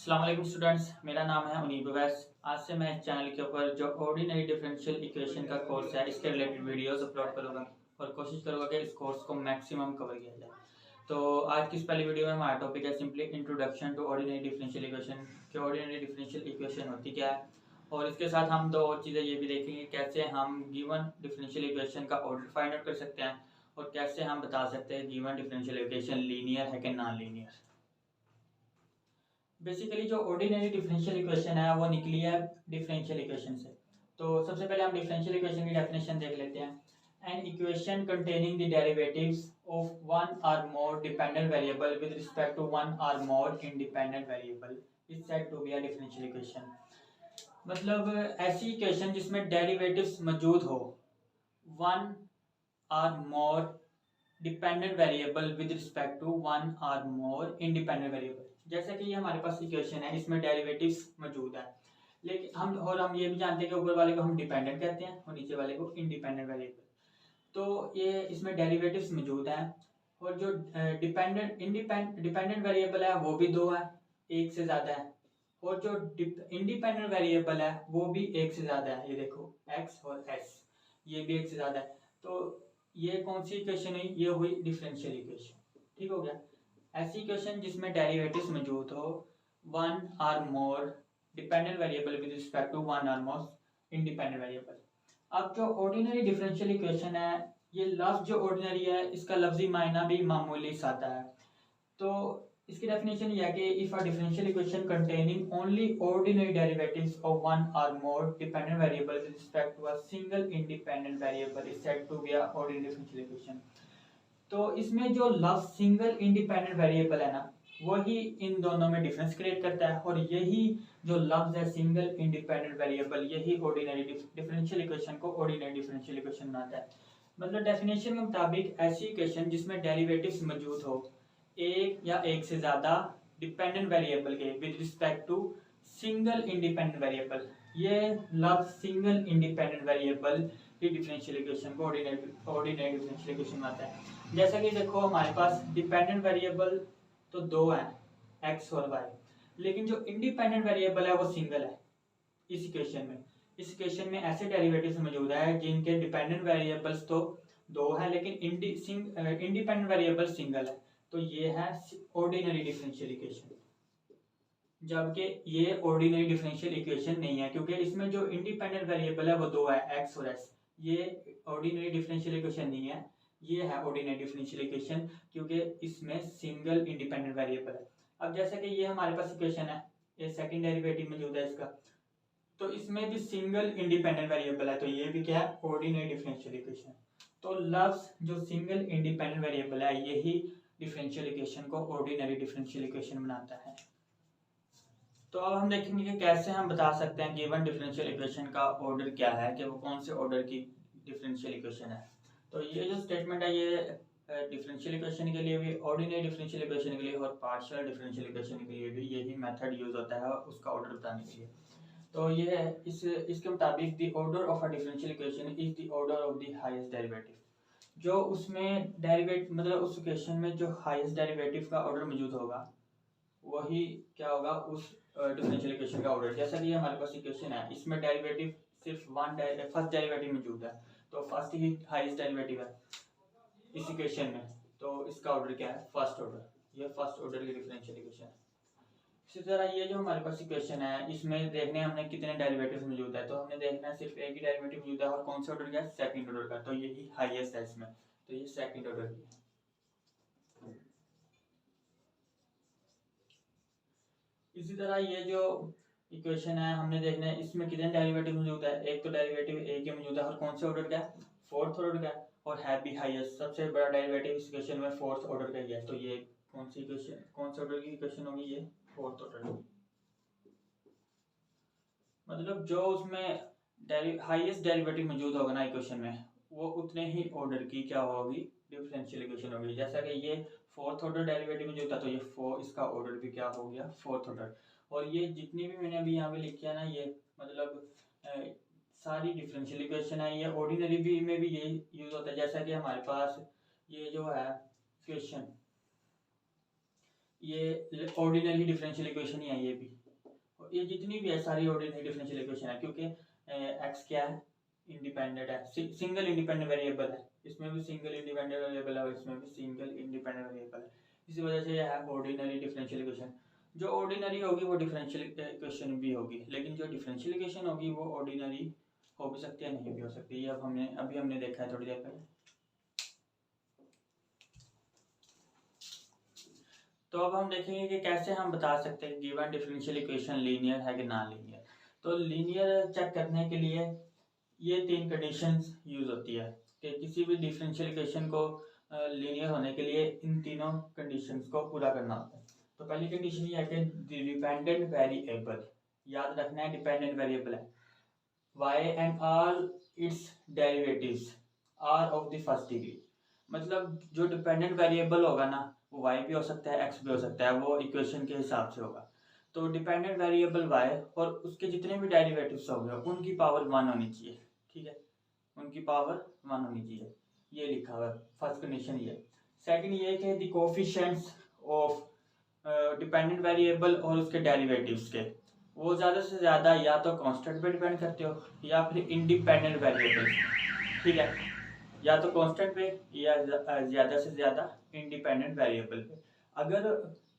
अस्सलाम वालेकुम स्टूडेंट्स, मेरा नाम है उनीब अवैस। आज से मैं इस चैनल के ऊपर जो ऑर्डिनरी डिफरेंशियल इक्वेशन का कोर्स है इसके रिलेटेड वीडियोस अपलोड करूँगा और कोशिश करूँगा कि इस कोर्स को मैक्सिमम कवर किया जाए। तो आज की इस पहली वीडियो में हमारा टॉपिक है simply introduction to ordinary differential equation कि ऑर्डिनरी डिफरेंशियल इक्वेशन होती क्या है। और इसके साथ हम दो और चीज़ें ये भी देखेंगे कैसे हम गिवन डिफरेंशियल इक्वेशन का ऑर्डर फाइंड आउट कर सकते हैं और कैसे हम बता सकते हैं गिवन डिफरेंशियल इक्वेशन लीनियर है कि नॉन लीनियर। बेसिकली जो ऑर्डिनरी डिफरेंशियल इक्वेशन है वो निकली है डिफरेंशियल इक्वेशन से। तो सबसे पहले हम डिफरेंशियल इक्वेशन की डेफिनेशन देख लेते हैं। An equation containing the derivatives of one or more dependent variable with respect to one or more independent variable is said to be a differential equation. मतलब ऐसी इक्वेशन जिसमें डेरिवेटिव्स मौजूद हो one or more dependent variable with respect to one or more independent variable. जैसे कि ये हमारे पास equation है, इसमें डेरिवेटिव्स मौजूद है, लेकिन हम ये भी जानते हैं कि ऊपर वाले को हम डिपेंडेंट कहते हैं और नीचे वाले को इंडिपेंडेंट वेरिएबल। तो ये इसमें डेरिवेटिव्स मौजूद है और जो डिपेंडेंट वेरिएबल है वो भी दो है, एक से ज़्यादा है, और जो इंडिपेंडेंट वेरिएबल है वो भी एक से ज़्यादा है। ये देखो एक्स और एस, ये भी एक से ज़्यादा है। तो ये कौन सी इक्वेशन हुई? ये हुई डिफरेंशियल इक्वेशन। ठीक हो गया। ऐसी इक्वेशन जिसमें डेरिवेटिव्स मौजूद हो one or more dependent variable with respect to one or more independent variable. अब जो ऑर्डिनरी डिफरेंशियल इक्वेशन है, ये लफ्ज जो ऑर्डिनरी है इसका लफ्जी मायना भी मामूली सादा है। तो इसकी डेफिनेशन ये है कि if a differential equation containing only ordinary derivatives of one or more dependent variable with respect to a single independent variable is said to be a ordinary differential equation. तो इसमें जो लफ्ज सिंगल इंडिपेंडेंट वेरिएबल है ना, वही इन दोनों में difference create करता है और यही जो लफ्ज है सिंगल इंडिपेंडेंट वेरिएबल, यही ऑर्डिनरी डिफरेंशियल इक्वेशन को ऑर्डिनरी डिफरेंशियल इक्वेशन बनाता है। मतलब डेफिनेशन के मुताबिक ऐसी इक्वेशन जिसमें डेरिवेटिव्स मौजूद हो एक या एक से ज्यादा डिपेंडेंट वेरिएबल के with respect to single independent variable, ये लफ्ज सिंगल इंडिपेंडेंट वेरिएबल की डिफरेंशियल इक्वेशन को ऑर्डिनरी डिफरेंशियल इक्वेशन बनाता है। जैसा कि देखो हमारे पास डिपेंडेंट वेरिएबल तो दो हैं, एक्स और वाई, लेकिन जो इंडिपेंडेंट वेरिएबल है वो सिंगल है। इस इक्वेशन में ऐसे डेरिवेटिव्स मौजूद है जिनके डिपेंडेंट वेरिएबल्स तो दो है लेकिन इंडिपेंडेंट वेरिएबल सिंगल है। तो ये है ऑर्डिनरी डिफरेंशियल इक्वेशन, जबकि ये ऑर्डिनरी डिफरेंशियल इक्वेशन नहीं है क्योंकि इसमें जो इंडिपेंडेंट वेरिएबल है वो दो है, एक्स और एस। ये ऑर्डिनरी डिफरेंशियल इक्वेशन नहीं है, ये है ऑर्डिनरी डिफरेंशियल इक्वेशन क्योंकि इसमें सिंगल इंडिपेंडेंट वेरिएबल है। अब जैसे कि ये हमारे पास इक्वेशन है, ये सेकंड डेरिवेटिव मौजूद है इसका, तो इसमें भी सिंगल इंडिपेंडेंट वेरिएबल है, तो ये भी क्या है? Ordinary differential equation. तो लफ्ज जो सिंगल इंडिपेंडेंट वेरिएबल है यही डिफरेंशियल इक्वेशन को ऑर्डिनरी डिफरेंशियल इक्वेशन बनाता है। तो अब हम देखेंगे कि कैसे हम बता सकते हैं गिवन डिफरेंशियल इक्वेशन का ऑर्डर क्या है, कि वो कौन से ऑर्डर की डिफरेंशियल इक्वेशन है। तो ये जो स्टेटमेंट है ये डिफरेंशियल इक्वेशन के लिए भी, ऑर्डिनरी डिफरेंशियल इक्वेशन के लिए और पार्शियल डिफरेंशियल इक्वेशन के लिए भी यही मेथड यूज होता है उसका ऑर्डर बताने के लिए। तो ये इसके मुताबिक the order of a differential equation is the order of the highest derivative. जो उसमें डेरिवेट मतलब उस इक्वेशन में जो हाईएस्ट डेरिवेटिव का ऑर्डर मौजूद होगा वही क्या होगा उस डिफरेंशियल इक्वेशन का ऑर्डर। जैसा कि हमारे पास इक्वेशन है, इसमें डेरिवेटिव सिर्फ फर्स्ट डेरिवेटिव मौजूद है, तो फर्स्ट ही हाईएस्ट डेरिवेटिव है इस इक्वेशन में, तो इसका ऑर्डर क्या है? First order. ये फर्स्ट ऑर्डर की डिफरेंशियल इक्वेशन है। इसी तरह ये जो हमारे पास इक्वेशन है इसमें देखने हमने कितने डेरिवेटिव्स मौजूद है, तो हमने देखना है सिर्फ एक ही डेरिवेटिव मौजूद है और कौन सा ऑर्डर का? सेकंड ऑर्डर का, तो यही हाईएस्ट है इसमें, तो ये सेकंड ऑर्डर की है। इसी तरह ये जो इक्वेशन है हमने देखना है इसमें कितने डेरिवेटिव मौजूद है, एक तो डेरिवेटिव एक ही मौजूद है और कौन से ऑर्डर का है? फोर्थ ऑर्डर का है, और है भी हाईएस्ट, सबसे बड़ा डेरिवेटिव इस इक्वेशन में फोर्थ ऑर्डर का ही है। तो ये कौन सी इक्वेशन, कौन से ऑर्डर की इक्वेशन होगी? ये फोर्थ ऑर्डर की। मतलब जो उसमें हाईएस्ट डेरिवेटिव मौजूद होगा ना इक्वेशन में, वो उतने ही ऑर्डर की क्या होगी? डिफरेंशियल इक्वेशन होगी। जैसा कि ये फोर्थ ऑर्डर डेरिवेटिव मौजूद था तो ये इसका ऑर्डर भी क्या हो गया? Fourth order. और ये जितनी भी मैंने अभी यहाँ पे लिखी है ना, ये मतलब सारी डिफरेंशियल इक्वेशन है, ये ऑर्डिनरी भी में भी ये यूज होता है। जैसा कि हमारे पास ये जो है इक्वेशन, ये ऑर्डिनरी डिफरेंशियल इक्वेशन ही है ये भी, ये जितनी भी है सारी ऑर्डिनरी डिफरेंशियल इक्वेशन है, क्योंकि एक्स क्या है, इंडिपेंडेंट है, सिंगल इंडिपेंडेंट वेरिएबल है, इसमें भी सिंगल इंडिपेंडेंट वेरिएबल है और इसमें भी सिंगल इंडिपेंडेंट वेरिएबल है। इसी वजह से यह है ऑर्डिनरी डिफरेंशियल इक्वेशन। जो ऑर्डिनरी होगी वो डिफरेंशियल इक्वेशन भी होगी, लेकिन जो डिफरेंशियल इक्वेशन होगी वो ऑर्डिनरी हो भी सकती है, नहीं भी हो सकती। ये अब हमने देखा है थोड़ी देर पहले। तो अब हम देखेंगे कि कैसे हम बता सकते हैं गिवन डिफरेंशियल इक्वेशन लीनियर है कि नॉन लीनियर। तो लीनियर चेक करने के लिए ये 3 कंडीशंस यूज होती है कि किसी भी डिफरेंशियल इक्वेशन को लीनियर होने के लिए इन तीनों कंडीशंस को पूरा करना होता है। तो पहली कंडीशन ये है कि डिपेंडेंट वेरिएबल, याद रखना है डिपेंडेंट वेरिएबल है, y and all its derivatives are of the first degree। मतलब जो डिपेंडेंट वेरिएबल होगा ना वो y भी हो सकता है x भी हो सकता है, वो इक्वेशन के हिसाब से होगा। तो डिपेंडेंट वेरिएबल y और उसके जितने भी डेरिवेटिव्स होंगे उनकी पावर 1 होनी चाहिए, ठीक है, उनकी पावर 1 होनी चाहिए, ये लिखा हुआ है। फर्स्ट कंडीशन ये। सेकंड ये कि the coefficients of dependent variable और उसके डेरिवेटिव्स के वो ज़्यादा से ज़्यादा या तो कांस्टेंट पे डिपेंड करते हो या फिर इंडिपेंडेंट वेरिएबल, ठीक है, या तो कांस्टेंट पे या ज़्यादा से ज़्यादा इंडिपेंडेंट वेरिएबल पे। अगर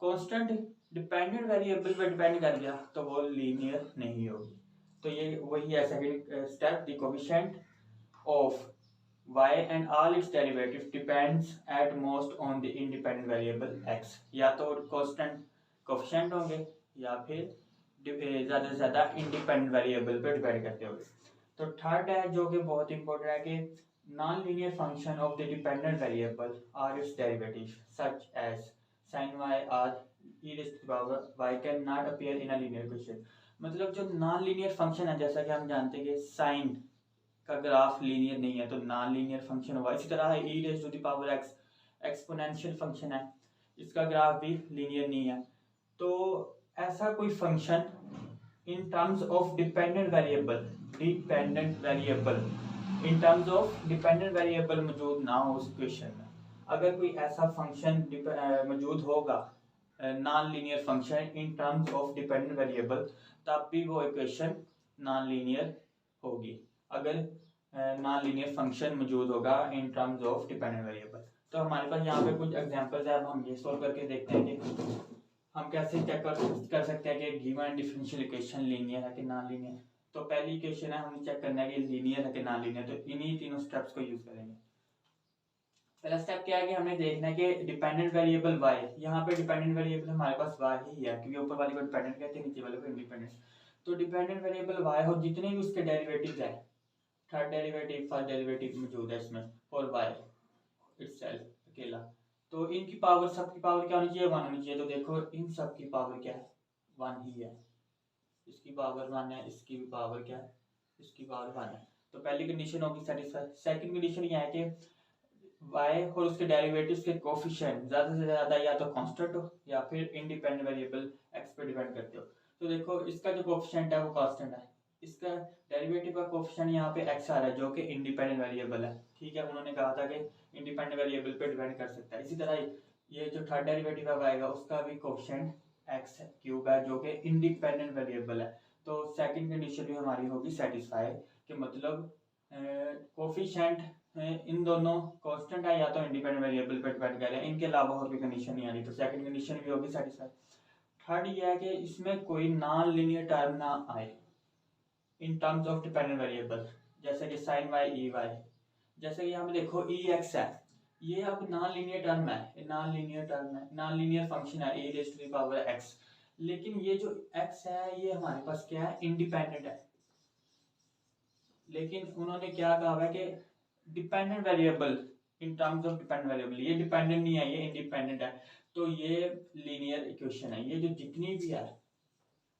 कांस्टेंट डिपेंडेंट वेरिएबल पे डिपेंड कर गया तो वो लीनियर नहीं होगी। तो ये वही है second step, the coefficient of y and all its derivatives depends at most on the independent variable x। या तो कांस्टेंट कोएफिशिएंट होंगे या फिर ज़्यादा से ज़्यादा इंडिपेंडेंट वेरिएबल पे डिपेंड करते होंगे। तो थर्ड है जो कि बहुत इंपॉर्टेंट है कि non linear function of the dependent variable or its derivatives such as sin y or e raised to the power y can not appear in a linear equation. मतलब जो नॉन लीनियर फंक्शन है, जैसा कि हम जानते हैं कि sign का ग्राफ लीनियर नहीं है तो नॉन लीनियर फंक्शन होगा। इसी तरह e raise to the power x exponential function है, इसका ग्राफ भी लीनियर नहीं है। तो ऐसा कोई function in terms of dependent variable in terms of dependent variable मौजूद ना हो उस इक्वेशन में, अगर कोई ऐसा फंक्शन मौजूद होगा non linear function in terms of dependent variable, तब भी वो इक्वेशन नॉन लीनियर होगी, अगर नॉन लीनियर फंक्शन मौजूद होगा in terms of dependent variable. तो हमारे पास यहाँ पे कुछ एग्जांपल्स है, अब हम ये सॉल्व करके देखते हैं कि हम कैसे चेक कर सकते हैं कि गिवन डिफरेंशियल इक्वेशन लीनियर है कि नॉन लीनियर। तो पहली इक्वेशन है, हमें चेक करना है कि लीनियर है कि नॉन लीनियर, तो इन्हीं तीनों स्टेप्स को यूज करेंगे। पहला स्टेप क्या है कि हमें देखना है कि डिपेंडेंट वेरिएबल y, यहाँ पे डिपेंडेंट वेरिएबल हमारे पास y ही है क्योंकि ऊपर वाले को डिपेंडेंट कहते हैं, नीचे वाले को इंडिपेंडेंट। तो डिपेंडेंट वेरिएबल y और जितने भी उसके डेरिवेटिव्स है, थर्ड डेरिवेटिव फर्स्ट डेरिवेटिव मौजूद है इसमें फॉर y इटसेल्फ अकेला, तो इनकी पावर, सबकी पावर क्या होनी चाहिए, 1 होनी चाहिए। तो देखो इन सब की पावर क्या है, 1 ही है, इसकी पावर 1 है, इसकी भी पावर क्या है, इसकी पावर 1 है। तो पहली कंडीशन होगी सेटिस्फाई। सेकंड कंडीशन ये है कि y और उसके डेरिवेटिव्स के कोफिशिएंट ज़्यादा से ज़्यादा या तो कांस्टेंट हो या फिर इंडिपेंडेंट वेरिएबल x पे डिपेंड करते हो। तो देखो इसका जो कोफिशिएंट है वो कांस्टेंट है, इसका डेरिवेटिव का कोफिशिएंट यहाँ पे x आ रहा है जो कि इंडिपेंडेंट वेरिएबल है, ठीक है, उन्होंने कहा था कि इंडिपेंडेंट वेरिएबल पे डिपेंड कर सकता है। इसी तरह ये जो थर्ड डेरिवेटिव अब आएगा उसका भी कोफिशिएंट x क्यूब है जो कि इंडिपेंडेंट वेरिएबल है। तो सेकंड कंडीशन भी हमारी होगी सेटिस्फाई, कि मतलब कोफिशिएंट इन दोनों कांस्टेंट है या तो इंडिपेंडेंट वेरिएबल पे डिपेंड कर रहे हैं, इनके अलावा और कोई कंडीशन नहीं आ रही, तो सेकंड कंडीशन भी होगी सेटिस्फाई। थर्ड ये है कि इसमें कोई नॉन लीनियर टर्म ना आए in terms of dependent variable, जैसे कि sin y e y, जैसे कि यहाँ पे देखो e x है, ये अब नॉन लीनियर टर्म है, नॉन लीनियर टर्म है, नॉन लीनियर फंक्शन है e raise to the power x, लेकिन ये जो x है ये हमारे पास क्या है, इंडिपेंडेंट है। लेकिन उन्होंने क्या कहा है कि dependent variable in terms of dependent variable, ये डिपेंडेंट नहीं है, ये इंडिपेंडेंट है, तो ये लीनियर इक्वेशन है। ये जो जितनी भी है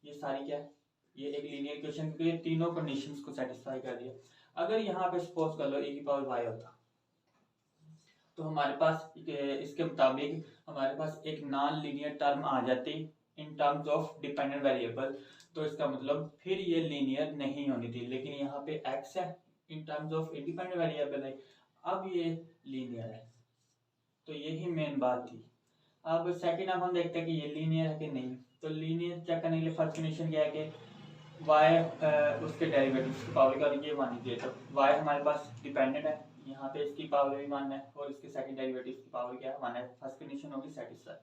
ये सारी क्या है, ये एक लीनियर इक्वेशन के तीनों कंडीशंस को सेटिस्फाई कर दिया। अगर यहाँ पे सपोज कर लो e की पावर y होता तो हमारे पास इसके मुताबिक हमारे पास एक नॉन लीनियर टर्म आ जाती in terms of dependent variable, तो इसका मतलब फिर ये लीनियर नहीं होनी थी, लेकिन यहाँ पे x है in terms of independent variable है, अब ये लीनियर है। तो यही मेन बात थी। अब सेकंड अब हम देखते हैं कि ये लीनियर है कि नहीं। तो लीनियर चेक करने के लिए फर्स्ट कंडीशन क्या है कि y उसके डेरिवेटिव्स की पावर का ये मान लीजिए। तो y हमारे पास डिपेंडेंट है, यहाँ पे इसकी पावर भी मान है और इसके सेकंड डेरिवेटिव्स की पावर क्या है मान है। फर्स्ट कंडीशन होगी सेटिस्फाई।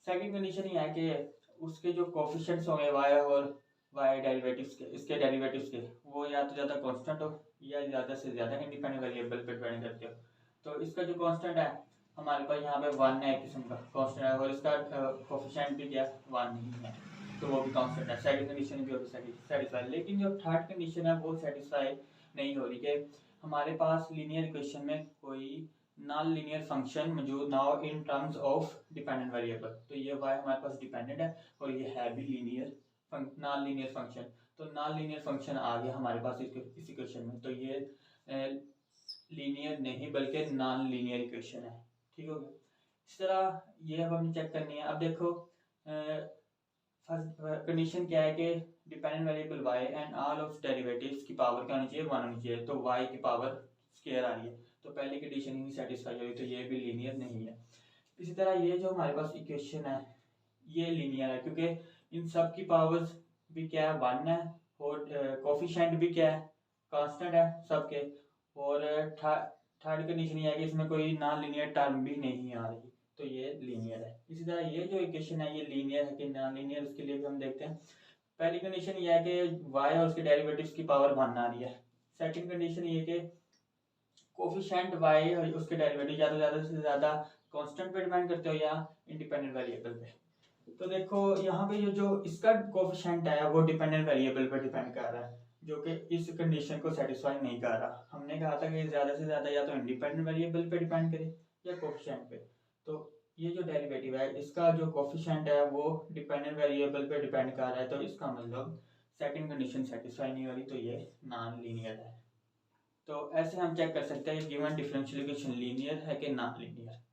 सेकंड कंडीशन ये है कि उसके जो कोफिशिएंट्स होंगे y और y डेरिवेटिव्स के, इसके डेरिवेटिव्स के, वो या तो ज़्यादा कांस्टेंट हो या ज़्यादा से ज़्यादा इंडिपेंडेंट वेरिएबल पे डिपेंड करते हो। तो इसका जो कांस्टेंट है हमारे पास यहाँ पे 1 है, एक किस्म का कांस्टेंट है, और इसका कोफिशिएंट भी क्या 1 नहीं है, तो वो भी कांस्टेंट है। सेकंड कंडीशन भी होगी सेटिस्फाई। लेकिन जो थर्ड कंडीशन है वो सेटिस्फाई नहीं हो रही कि हमारे पास लीनियर इक्वेशन में कोई नॉन लीनियर फंक्शन मौजूद ना हो in terms of dependent variable. तो ये y हमारे पास डिपेंडेंट है और ये है भी लीनियर नॉन लीनियर फंक्शन। तो नॉन लीनियर फंक्शन आ गया हमारे पास इस इक्वेशन में, तो ये लीनियर नहीं बल्कि नॉन लीनियर इक्वेशन है। ठीक हो गया। इस तरह ये अब हमें चेक करनी है। अब देखो फर्स्ट कंडीशन क्या है कि dependent variable y and all of derivatives की पावर क्या होनी चाहिए 1 होनी चाहिए। तो y की पावर स्क्वायर आ रही है, तो पहली कंडीशन ही सेटिस्फाई हुई, तो ये भी लीनियर नहीं है। इसी तरह ये जो हमारे पास इक्वेशन है ये लीनियर है क्योंकि इन सब की पावर्स भी क्या है 1 है और कोफिशिएंट भी क्या है कांस्टेंट है सबके। और थर्ड कंडीशन ये है कि इसमें कोई नॉन लीनियर टर्म भी नहीं आ रही, तो ये लीनियर है। इसी तरह ये जो इक्वेशन है ये लीनियर है कि नॉन लीनियर, उसके लिए भी हम देखते हैं। पहली कंडीशन ये है कि y और उसके डेरिवेटिव्स की पावर 1 आ रही है। सेकंड कंडीशन ये कि कोफिशिएंट y और उसके डेरिवेटिव या तो ज़्यादा से ज़्यादा कांस्टेंट पे डिपेंड करते हो या इंडिपेंडेंट वेरिएबल पे। तो देखो यहाँ पे जो इसका कोफिशिएंट है वो डिपेंडेंट वेरिएबल पे डिपेंड कर रहा है, जो कि इस कंडीशन को सेटिस्फाई नहीं कर रहा। हमने कहा था कि ज़्यादा से ज़्यादा या तो इंडिपेंडेंट वेरिएबल पे डिपेंड करे या कोफिशिएंट पे। तो ये जो डेरिवेटिव है इसका जो कोफिशिएंट है वो डिपेंडेंट वेरिएबल पे डिपेंड कर रहा है, तो इसका मतलब सेकंड कंडीशन सेटिस्फाई नहीं हो रही, तो ये नॉन लीनियर है। तो ऐसे हम चेक कर सकते हैं गिवन डिफरेंशियल इक्वेशन लीनियर है कि नॉन लीनियर।